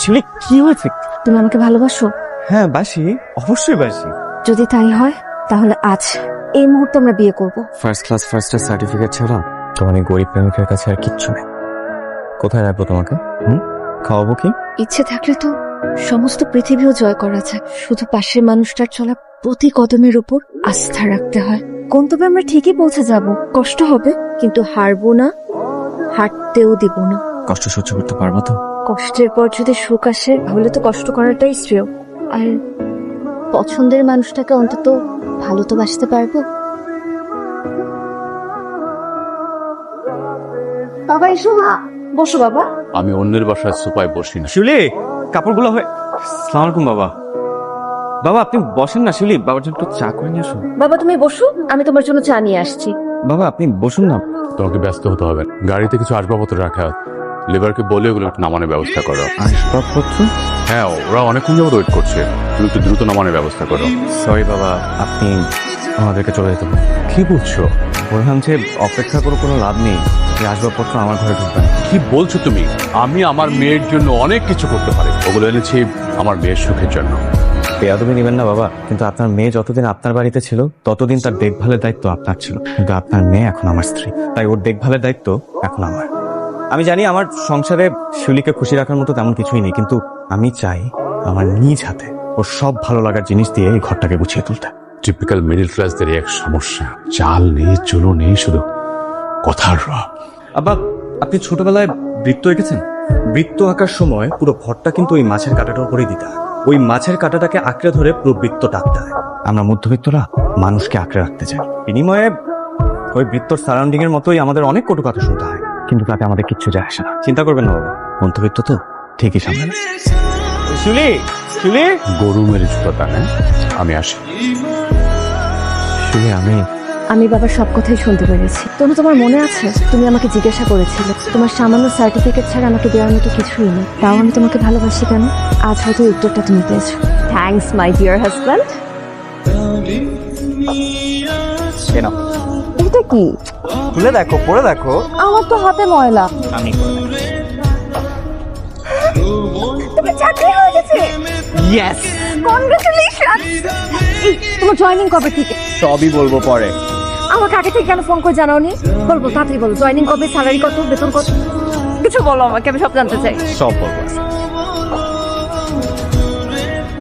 শিউলি কি হয়েছে? তুমি আমাকে ভালোবাসো? হ্যাঁ বাসি, অবশ্যই বাসি। যদি তাই হয় তাহলে আজ এই মুহূর্তে আমরা বিয়ে করব। ফার্স্ট ক্লাস ফার্স্ট সার্টিফিকেট ছাড়া তোমার এই গরিব প্রেমিকের কাছে আর কিচ্ছু নেই। কোথায় রাখবো তোমাকে? খাওয়াবো কি? ইচ্ছে থাকলে তো সমস্ত পৃথিবীও জয় করা যায়, শুধু পাশের মানুষটার চলা প্রতি কদমের উপর আস্থা রাখতে হয়। গন্তব্যে আমরা ঠিকই পৌঁছে যাব, কষ্ট হবে কিন্তু হারবো না, হাঁটতেও দিব না। কষ্ট সহ্য করতে পারবো তো? কষ্টের পর যদি সুখ আসে তাহলে তো কষ্ট করাটাই শ্রেয়। আর পছন্দের মানুষটাকে অন্তত ভালো তো বাসতে পারবো। বাবা এসো না, বসো বাবা। আমি অন্যের বাসায় সোফায় বসি না। শিউলি কাপড়গুলো হয়ে। আসসালামু আলাইকুম বাবা। বাবা আপনি বসেন না, শিউলি বাবার জন্য একটু চা করে নিয়ে আসুন। বাবা তুমি বসো, আমি তোমার জন্য চা নিয়ে আসছি। বাবা আপনি বসুন না। তোমাকে ব্যস্ত হতে হবে না। গাড়িতে কিছু আসবাবপত্র রাখা, লেবারকে বলে ওগুলো একটু নামানোর ব্যবস্থা করো। আসবাবপত্র? হ্যাঁ, ওরা অনেকক্ষণ যাবত ওয়েট করছে, তুমি একটু দ্রুত নামানোর ব্যবস্থা করো। সরি বাবা, আপনি আমাদেরকে চলে যেতে হবে। কি বলছো? বললাম যে অপেক্ষা করে কোনো লাভ নেই, এই আসবাবপত্র আমার ঘরে ঢুকবেন। কি বলছো তুমি? আমি আমার মেয়ের জন্য অনেক কিছু করতে পারি, ওগুলো এনেছি আমার মেয়ের সুখের জন্য। বেয়াদবি নেবেন না বাবা, কিন্তু আপনার মেয়ে যতদিন আপনার বাড়িতে ছিল ততদিন তার দেখভালের দায়িত্ব আপনার ছিল, কিন্তু আপনার মেয়ে এখন আমার স্ত্রী, তাই ওর দেখভালের দায়িত্ব এখন আমার। আমি জানি আমার সংসারে শিউলিকে খুশি রাখার মতো তেমন কিছুই নেই, কিন্তু আমি চাই আমার নিজ হাতে ওর সব ভালো লাগার জিনিস দিয়ে এই ঘরটাকে গুছিয়ে তুলতে। টিপিক্যাল মিডল ক্লাসদের এক সমস্যা, চাল নেই চুলো নেই, শুধু কথার রব। আব্বা আপনি ছোটবেলায় বৃত্ত এঁকেছেন? বৃত্ত আঁকার সময় পুরো ঘরটা কিন্তু ওই মাছের কাঁটাটার উপরেই দিতে হয়, ওই মাছের কাঁটাটাকে আঁকড়ে ধরে পুরো বৃত্ত টাকতে হয়। আমরা মধ্যবিত্তরা মানুষকে আঁকড়ে রাখতে চাই, বিনিময়ে ওই বৃত্তর সারাউন্ডিং এর মতোই আমাদের অনেক কটু কথা শুনতে হয়, কিন্তু তাতে আমাদের কিচ্ছু যায় আসে না। চিন্তা করবেন না বাবা, মধ্যবিত্ত তো ঠিকই সামনে। শিউলি শিউলি গরু মেরে জুতা, হ্যাঁ আমি আসি। শিউলি আমি বাবার সব কথাই শুনতে পেরেছি। তোমার মনে আছে তুমি আমাকে জিজ্ঞাসা করেছিলে তোমার সামান্য সার্টিফিকেট ছাড়া আমাকে দেওয়ার মতো কিছুই নেই, তাও আমি তোমাকে ভালোবাসি কেন? আজ হয়তো উত্তরটা তুমি পেয়েছো। Thanks my dear husband. কেন? এটা কি? খুলে দেখো, পড়ে দেখো। আমার তো হাতে ময়লা। আমি তুমি চাকরি হয়ে গেছে। Yes, congratulations. এই তোমার জয়েনিং কবে থেকে? সবই বলবো পরে। আমাকে আগে থেকে কেন ফোন করে জানাওনি? বলবো তাড়াতাড়ি বলো, জয়েনিং কবে, স্যালারি কত, বেতন কত, কিছু বলো আমাকে, আমি সব জানতে চাই। সব বলবো।